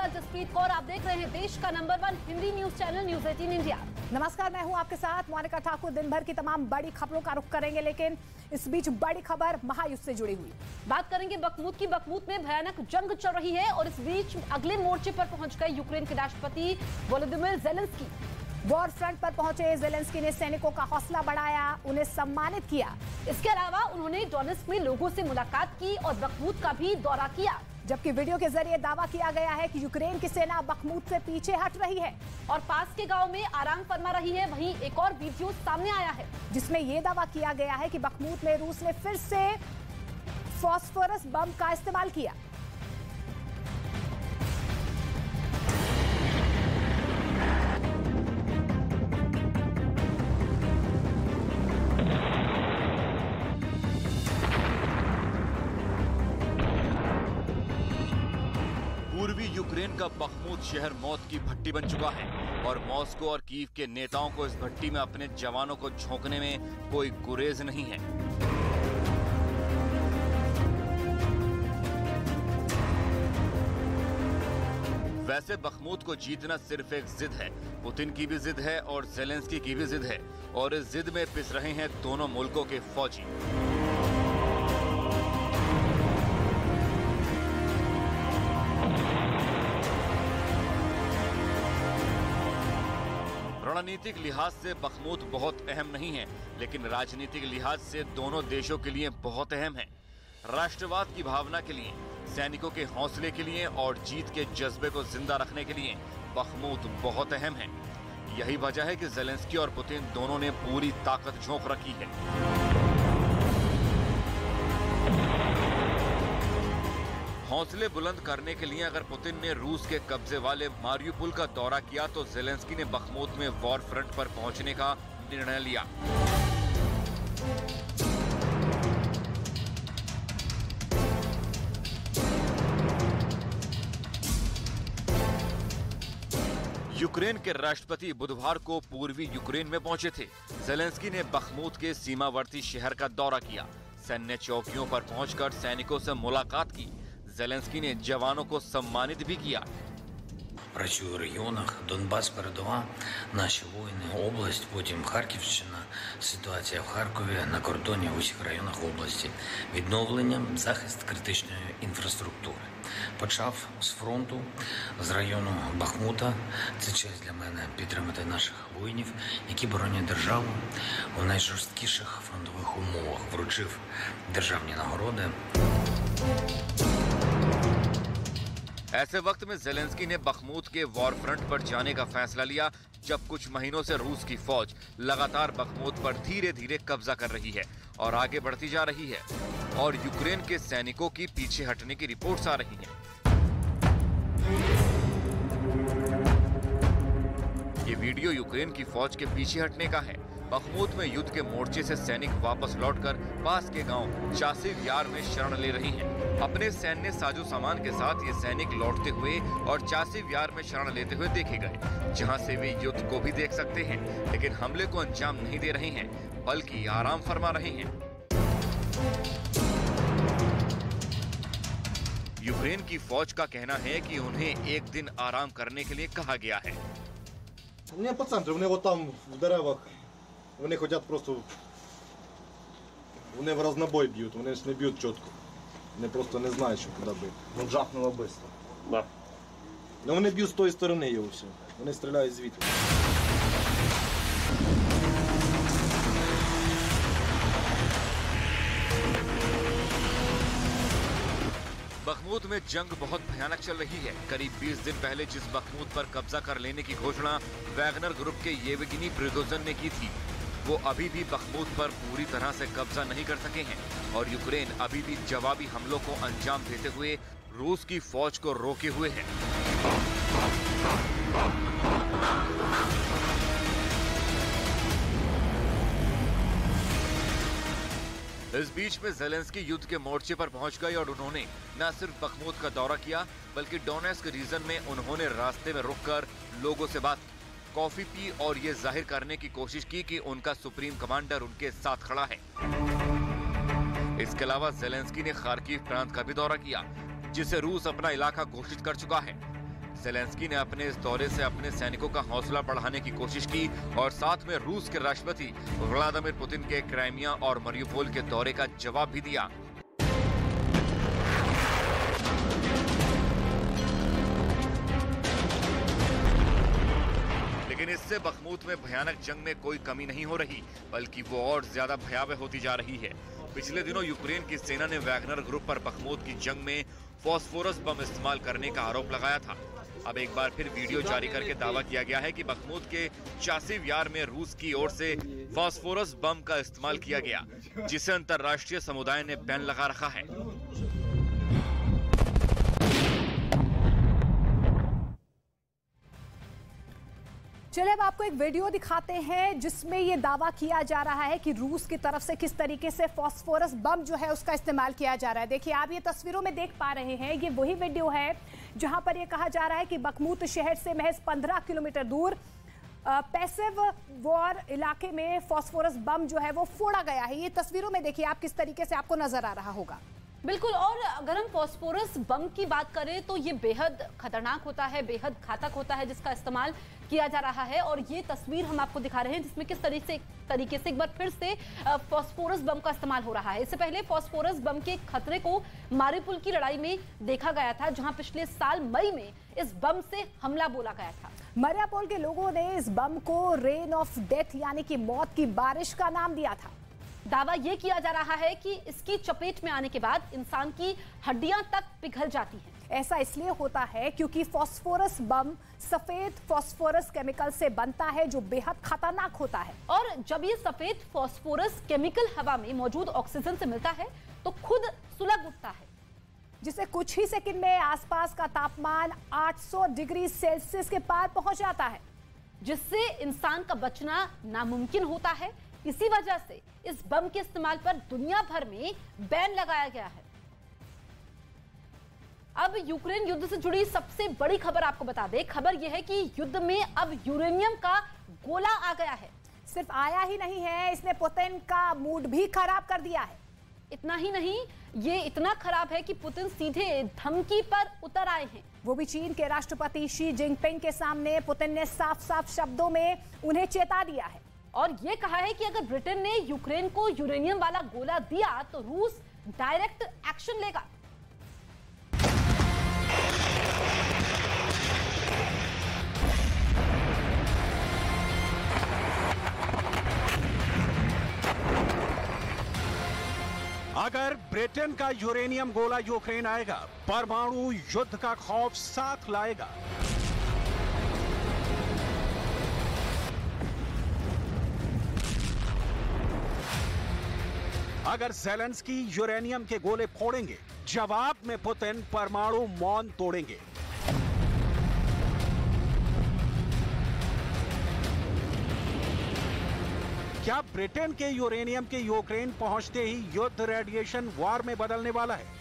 नमस्कार, जसप्रीत कौर, आप देख रहे हैं देश का number 1 Hindi news channel news 18 India. नमस्कार, मैं हूं आपके साथ मोनिका ठाकुर। दिन भर की तमाम बड़ी खबरों का रुख करेंगे, लेकिन इस बीच बड़ी खबर महायुद्ध से जुड़ी हुई। बात करेंगे बखमूत की। बखमूत में भयानक जंग चल रही है और इस बीच अगले मोर्चे पर पहुंच गए यूक्रेन के राष्ट्रपति वोलोदिमीर ज़ेलेंस्की। वॉर फ्रंट पर पहुंचे ज़ेलेंस्की ने सैनिकों का हौसला बढ़ाया, उन्हें सम्मानित किया। इसके अलावा उन्होंने डोनेट्स्क में लोगों से मुलाकात की और बखमूत का भी दौरा किया। जबकि वीडियो के जरिए दावा किया गया है कि यूक्रेन की सेना बखमूत से पीछे हट रही है और पास के गांव में आराम फरमा रही है। वहीं एक और वीडियो सामने आया है जिसमें यह दावा किया गया है कि बखमूत में रूस ने फिर से फास्फोरस बम का इस्तेमाल किया। पूर्वी यूक्रेन का बखमूत शहर मौत की भट्टी बन चुका है और मॉस्को और कीव के नेताओं को इस भट्टी में अपने जवानों को झोंकने में कोई गुरेज नहीं है। वैसे बखमूत को जीतना सिर्फ एक जिद है। पुतिन की भी जिद है और ज़ेलेंस्की की भी जिद है और इस जिद में पिस रहे हैं दोनों मुल्कों के फौजी। रणनीतिक लिहाज से बखमूत बहुत अहम नहीं है, लेकिन राजनीतिक लिहाज से दोनों देशों के लिए बहुत अहम है। राष्ट्रवाद की भावना के लिए, सैनिकों के हौसले के लिए और जीत के जज्बे को जिंदा रखने के लिए बखमूत बहुत अहम है। यही वजह है कि ज़ेलेंस्की और पुतिन दोनों ने पूरी ताकत झोंक रखी है। हौसले बुलंद करने के लिए अगर पुतिन ने रूस के कब्जे वाले मारियुपोल का दौरा किया तो ज़ेलेंस्की ने बखमूत में वॉर फ्रंट पर पहुंचने का निर्णय लिया। यूक्रेन के राष्ट्रपति बुधवार को पूर्वी यूक्रेन में पहुंचे थे। ज़ेलेंस्की ने बखमूत के सीमावर्ती शहर का दौरा किया, सैन्य चौकियों पर पहुंचकर सैनिकों से मुलाकात की। ज़ेलेंस्की ने जवानों को सम्मानित भी किया। Працюю в регіонах, Донбас, передова, наші воїни, область, потім Харківщина, ситуація в Харкові, на кордоні в усіх районах області, відновлення, захист критичної інфраструктури. Почав з фронту, з району Бахмута. Це честь для мене підтримати наших воїнів, які боронять державу у найжорсткіших фронтових умовах. Вручив державні нагороди. ऐसे वक्त में ज़ेलेंस्की ने बखमूत के वॉर फ्रंट पर जाने का फैसला लिया, जब कुछ महीनों से रूस की फौज लगातार बखमूत पर धीरे धीरे कब्जा कर रही है और आगे बढ़ती जा रही है और यूक्रेन के सैनिकों की पीछे हटने की रिपोर्ट्स आ रही हैं। ये वीडियो यूक्रेन की फौज के पीछे हटने का है। बखमूत में युद्ध के मोर्चे से सैनिक वापस लौटकर पास के गांव चासिव यार में शरण ले रही हैं। अपने सैन्य साजो सामान के साथ ये सैनिक लौटते हुए और चासिव यार में शरण लेते हुए देखे गए, जहां से वे युद्ध को भी देख सकते हैं, लेकिन हमले को अंजाम नहीं दे रहे हैं, बल्कि आराम फरमा रहे हैं। यूक्रेन की फौज का कहना है कि उन्हें एक दिन आराम करने के लिए कहा गया है। Не по центру, вони от там в деревах, вони хочуть просто, вони в разнобой б'ють, вони ж не б'ють чітко. Вони просто не знають, що куди бити. Ну жахнуло швидко. Да. Ну вони б'ють з тої сторони його все, вони стріляють звідти. बखमूत में जंग बहुत भयानक चल रही है। करीब 20 दिन पहले जिस बखमूत पर कब्जा कर लेने की घोषणा वैगनर ग्रुप के येवगेनी प्रिगोजिन ने की थी, वो अभी भी बखमूत पर पूरी तरह से कब्जा नहीं कर सके हैं और यूक्रेन अभी भी जवाबी हमलों को अंजाम देते हुए रूस की फौज को रोके हुए है। इस बीच में ज़ेलेंस्की युद्ध के मोर्चे पर पहुंच गए और उन्होंने न सिर्फ बखमूत का दौरा किया, बल्कि डोनेट्स्क रीजन में उन्होंने रास्ते में रुककर लोगों से बात की, कॉफी पी और ये जाहिर करने की कोशिश की कि उनका सुप्रीम कमांडर उनके साथ खड़ा है। इसके अलावा ज़ेलेंस्की ने खार्किव प्रांत का भी दौरा किया, जिसे रूस अपना इलाका घोषित कर चुका है। जेलेंस्की ने अपने इस दौरे से अपने सैनिकों का हौसला बढ़ाने की कोशिश की और साथ में रूस के राष्ट्रपति व्लादिमीर पुतिन के क्राइमिया और मरियुपोल के दौरे का जवाब भी दिया। लेकिन इससे बखमूत में भयानक जंग में कोई कमी नहीं हो रही, बल्कि वो और ज्यादा भयावह होती जा रही है। पिछले दिनों यूक्रेन की सेना ने वैगनर ग्रुप पर बखमूत की जंग में फास्फोरस बम इस्तेमाल करने का आरोप लगाया था। अब एक बार फिर वीडियो जारी करके दावा किया गया है कि बखमूत के चासिव यार में रूस की ओर से फास्फोरस बम का इस्तेमाल किया गया, जिसे अंतर्राष्ट्रीय समुदाय ने बैन लगा रखा है। चलिए अब आपको एक वीडियो दिखाते हैं जिसमें ये दावा किया जा रहा है कि रूस की तरफ से किस तरीके से फास्फोरस बम जो है उसका इस्तेमाल किया जा रहा है। देखिए आप ये तस्वीरों में देख पा रहे हैं, ये वही वीडियो है जहां पर ये कहा जा रहा है कि बखमूत शहर से महज 15 किलोमीटर दूर पैसिव वॉर इलाके में फास्फोरस बम जो है वो फोड़ा गया है। ये तस्वीरों में देखिए आप किस तरीके से आपको नजर आ रहा होगा। बिल्कुल, और अगर हम फास्फोरस बम की बात करें तो ये बेहद खतरनाक होता है, बेहद घातक होता है, जिसका इस्तेमाल किया जा रहा है। और ये तस्वीर हम आपको दिखा रहे हैं जिसमें किस तरीके से एक बार फिर से फास्फोरस बम का इस्तेमाल हो रहा है। इससे पहले फास्फोरस बम के खतरे को मारियुपोल की लड़ाई में देखा गया था, जहां पिछले साल मई में इस बम से हमला बोला गया था। मारियुपोल के लोगों ने इस बम को रेन ऑफ डेथ यानी कि मौत की बारिश का नाम दिया था। दावा यह किया जा रहा है कि इसकी चपेट में आने के बाद इंसान की हड्डियां तक पिघल जाती हैं। ऐसा इसलिए होता है क्योंकि फास्फोरस बम सफेद फास्फोरस केमिकल से बनता है जो बेहद खतरनाक होता है। और जब ये सफेद फास्फोरस केमिकल हवा में मौजूद ऑक्सीजन से मिलता है तो खुद सुलग उठता है, जिससे कुछ ही सेकंड में आसपास का तापमान 800 डिग्री सेल्सियस के पार पहुंच जाता है, जिससे इंसान का बचना नामुमकिन होता है। इसी वजह से इस बम के इस्तेमाल पर दुनिया भर में बैन लगाया गया है। अब यूक्रेन युद्ध से जुड़ी सबसे बड़ी खबर आपको बता दें। खबर यह है कि युद्ध में अब यूरेनियम का गोला आ गया है। सिर्फ आया ही नहीं है, इसने पुतिन का मूड भी खराब कर दिया है। इतना ही नहीं, ये इतना खराब है कि पुतिन सीधे धमकी पर उतर आए हैं। वो भी चीन के राष्ट्रपति शी जिनपिंग के सामने पुतिन ने साफ साफ शब्दों में उन्हें चेता दिया है और ये कहा है कि अगर ब्रिटेन ने यूक्रेन को यूरेनियम वाला गोला दिया तो रूस डायरेक्ट एक्शन लेगा। अगर ब्रिटेन का यूरेनियम गोला यूक्रेन आएगा, परमाणु युद्ध का खौफ साथ लाएगा। अगर ज़ेलेंस्की यूरेनियम के गोले फोड़ेंगे, जवाब में पुतिन परमाणु मौन तोड़ेंगे। क्या ब्रिटेन के यूरेनियम के यूक्रेन पहुंचते ही युद्ध रेडिएशन वॉर में बदलने वाला है?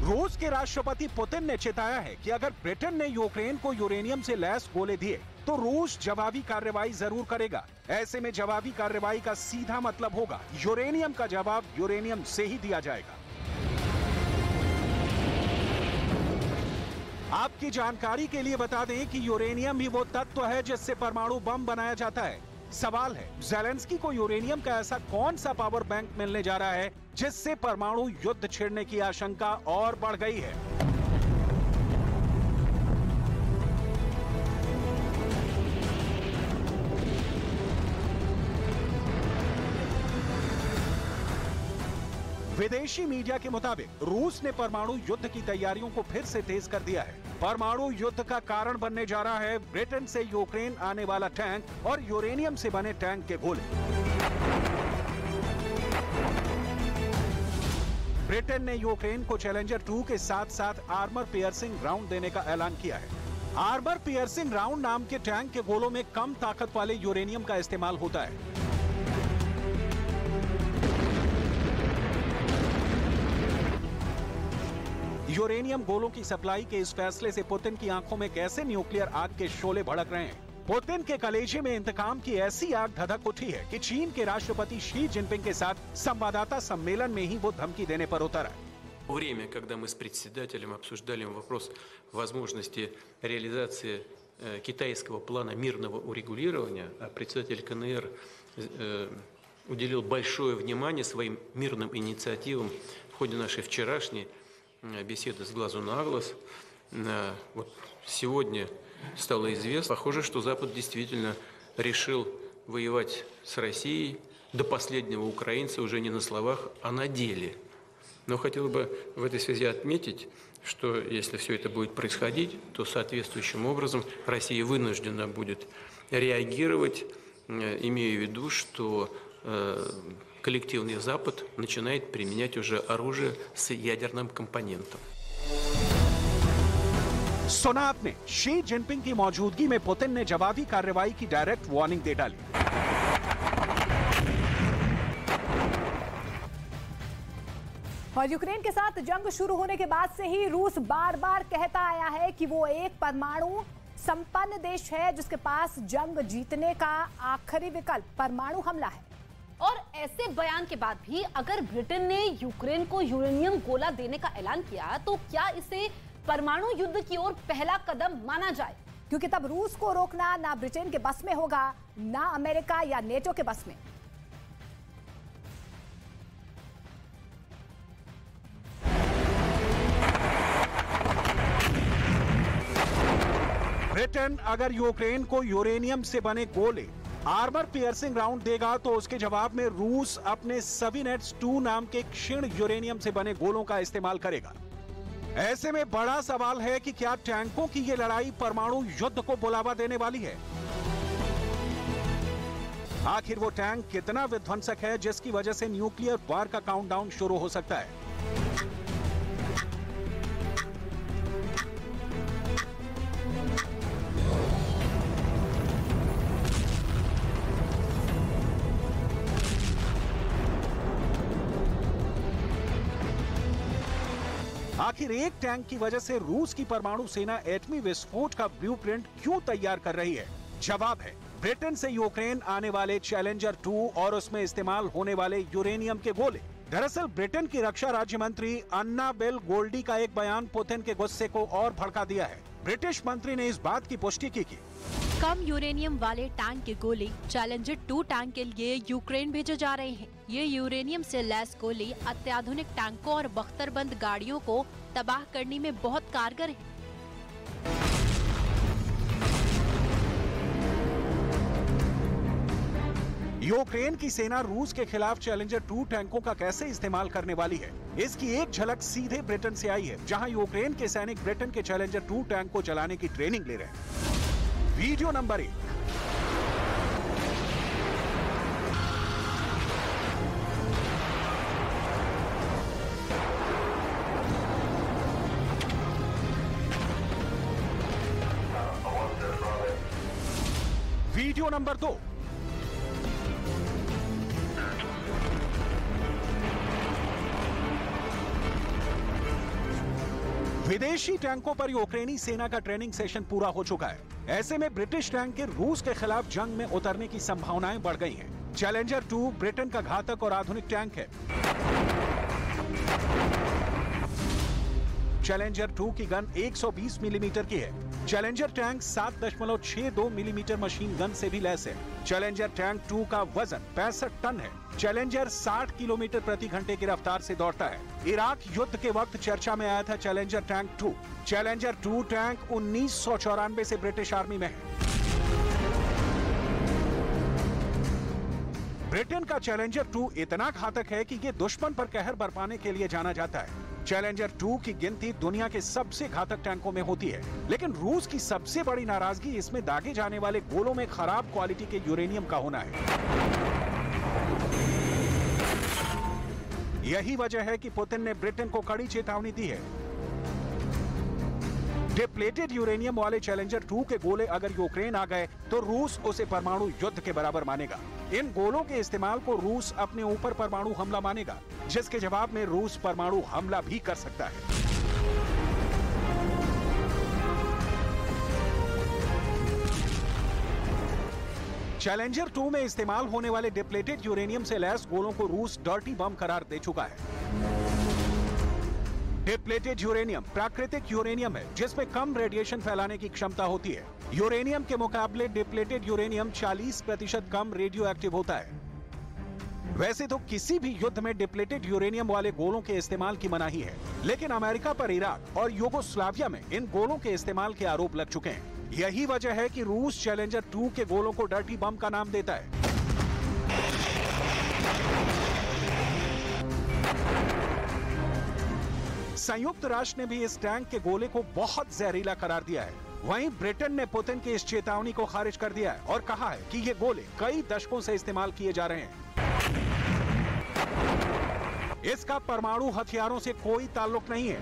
रूस के राष्ट्रपति पुतिन ने चेताया है कि अगर ब्रिटेन ने यूक्रेन को यूरेनियम से लैस गोले दिए तो रूस जवाबी कार्रवाई जरूर करेगा। ऐसे में जवाबी कार्रवाई का सीधा मतलब होगा यूरेनियम का जवाब यूरेनियम से ही दिया जाएगा। आपकी जानकारी के लिए बता दें कि यूरेनियम ही वो तत्व है जिससे परमाणु बम बनाया जाता है। सवाल है, ज़ेलेंस्की को यूरेनियम का ऐसा कौन सा पावर बैंक मिलने जा रहा है जिससे परमाणु युद्ध छिड़ने की आशंका और बढ़ गई है? विदेशी मीडिया के मुताबिक रूस ने परमाणु युद्ध की तैयारियों को फिर से तेज कर दिया है। परमाणु युद्ध का कारण बनने जा रहा है ब्रिटेन से यूक्रेन आने वाला टैंक और यूरेनियम से बने टैंक के गोले। ब्रिटेन ने यूक्रेन को चैलेंजर 2 के साथ साथ आर्मर पियर्सिंग राउंड देने का ऐलान किया है। आर्मर पियर्सिंग राउंड नाम के टैंक के गोलों में कम ताकत वाले यूरेनियम का इस्तेमाल होता है। यूरेनियम गोलों की सप्लाई के इस फैसले से पुतिन की आंखों में कैसे न्यूक्लियर आग के शोले भड़क रहे हैं। पुतिन के कलेजे में इंतकाम की ऐसी आग धधक उठी है कि चीन के राष्ट्रपति शी जिनपिंग के साथ संवाददाता सम्मेलन में ही वो धमकी देने पर उतरा। Время, когда мы с председателем обсуждали вопрос возможности реализации китайского плана мирного урегулирования, а председатель КНР уделил большое внимание своим мирным инициативам в ходе нашей вчерашней беседы с глазу на глаз. Вот сегодня стало известно, похоже, что Запад действительно решил воевать с Россией до последнего украинца уже не на словах, а на деле. Но хотел бы в этой связи отметить, что если все это будет происходить, то соответствующим образом Россия вынуждена будет реагировать, имея в виду, что коллективный Запад начинает применять уже оружие с ядерным компонентом. सुना आपने, शी जिनपिंग की मौजूदगी में पुतिन ने जवाबी कार्रवाई की डायरेक्ट वार्निंग दे डाली। और यूक्रेन के साथ जंग शुरू होने के बाद से ही रूस बार बार कहता आया है कि वो एक परमाणु संपन्न देश है जिसके पास जंग जीतने का आखिरी विकल्प परमाणु हमला है। और ऐसे बयान के बाद भी अगर ब्रिटेन ने यूक्रेन को यूरेनियम गोला देने का ऐलान किया तो क्या इसे परमाणु युद्ध की ओर पहला कदम माना जाए? क्योंकि तब रूस को रोकना ना ब्रिटेन के बस में होगा, ना अमेरिका या नेटो के बस में। ब्रिटेन अगर यूक्रेन को यूरेनियम से बने गोले, आर्मर पियर्सिंग राउंड देगा तो उसके जवाब में रूस अपने सविनेट्स 2 नाम के क्षीण यूरेनियम से बने गोलों का इस्तेमाल करेगा। ऐसे में बड़ा सवाल है कि क्या टैंकों की ये लड़ाई परमाणु युद्ध को बुलावा देने वाली है? आखिर वो टैंक कितना विध्वंसक है जिसकी वजह से न्यूक्लियर वार का काउंटडाउन शुरू हो सकता है? आखिर एक टैंक की वजह से रूस की परमाणु सेना एटमी विस्फोट का ब्लूप्रिंट क्यों तैयार कर रही है? जवाब है ब्रिटेन से यूक्रेन आने वाले चैलेंजर 2 और उसमें इस्तेमाल होने वाले यूरेनियम के गोले। दरअसल ब्रिटेन की रक्षा राज्य मंत्री अन्ना बेल गोल्डी का एक बयान पुतिन के गुस्से को और भड़का दिया है। ब्रिटिश मंत्री ने इस बात की पुष्टि की कम यूरेनियम वाले टैंक के गोले चैलेंजर 2 टैंक के लिए यूक्रेन भेजे जा रहे हैं। ये यूरेनियम से लैस गोले अत्याधुनिक टैंकों और बख्तरबंद गाड़ियों को तबाह करने में बहुत कारगर है। यूक्रेन की सेना रूस के खिलाफ चैलेंजर 2 टैंकों का कैसे इस्तेमाल करने वाली है, इसकी एक झलक सीधे ब्रिटेन से आई है, जहां यूक्रेन के सैनिक ब्रिटेन के चैलेंजर 2 टैंक को चलाने की ट्रेनिंग ले रहे हैं। Video number 1। Video number 2। विदेशी टैंकों पर यूक्रेनी सेना का ट्रेनिंग सेशन पूरा हो चुका है। ऐसे में ब्रिटिश टैंक के रूस के खिलाफ जंग में उतरने की संभावनाएं बढ़ गई हैं। चैलेंजर 2 ब्रिटेन का घातक और आधुनिक टैंक है। चैलेंजर 2 की गन 120 मिलीमीटर की है। Challenger tank 7.62 millimetre machine gun से भी लैस है। चैलेंजर टैंक 2 का वजन 65 टन है। चैलेंजर 60 किलोमीटर प्रति घंटे की रफ्तार से दौड़ता है। इराक युद्ध के वक्त चर्चा में आया था चैलेंजर टैंक 2। चैलेंजर 2 टैंक 1994 से ब्रिटिश आर्मी में है। ब्रिटेन का चैलेंजर 2 इतना घातक है कि ये दुश्मन पर कहर बरपाने के लिए जाना जाता है। चैलेंजर 2 की गिनती दुनिया के सबसे घातक टैंकों में होती है, लेकिन रूस की सबसे बड़ी नाराजगी इसमें दागे जाने वाले गोलों में खराब क्वालिटी के यूरेनियम का होना है। यही वजह है कि पुतिन ने ब्रिटेन को कड़ी चेतावनी दी है। डिप्लेटेड यूरेनियम वाले चैलेंजर 2 के गोले अगर यूक्रेन आ गए तो रूस उसे परमाणु युद्ध के बराबर मानेगा। इन गोलों के इस्तेमाल को रूस अपने ऊपर परमाणु हमला मानेगा, जिसके जवाब में रूस परमाणु हमला भी कर सकता है। चैलेंजर 2 में इस्तेमाल होने वाले डिप्लेटेड यूरेनियम से लैस गोलों को रूस डर्टी बम करार दे चुका है। डिप्लेटेड यूरेनियम प्राकृतिक यूरेनियम है जिसमें कम रेडिएशन फैलाने की क्षमता होती है। यूरेनियम के मुकाबले डिप्लेटेड यूरेनियम 40% कम रेडियो एक्टिव होता है। वैसे तो किसी भी युद्ध में डिप्लेटेड यूरेनियम वाले गोलों के इस्तेमाल की मनाही है, लेकिन अमेरिका पर इराक और यूगोस्लाविया में इन गोलों के इस्तेमाल के आरोप लग चुके हैं। यही वजह है कि रूस चैलेंजर 2 के गोलों को डर्टी बम का नाम देता है। संयुक्त राष्ट्र ने भी इस टैंक के गोले को बहुत जहरीला करार दिया है। वहीं ब्रिटेन ने पुतिन की इस चेतावनी को खारिज कर दिया है और कहा है कि ये गोले कई दशकों से इस्तेमाल किए जा रहे हैं। इसका परमाणु हथियारों से कोई ताल्लुक नहीं है।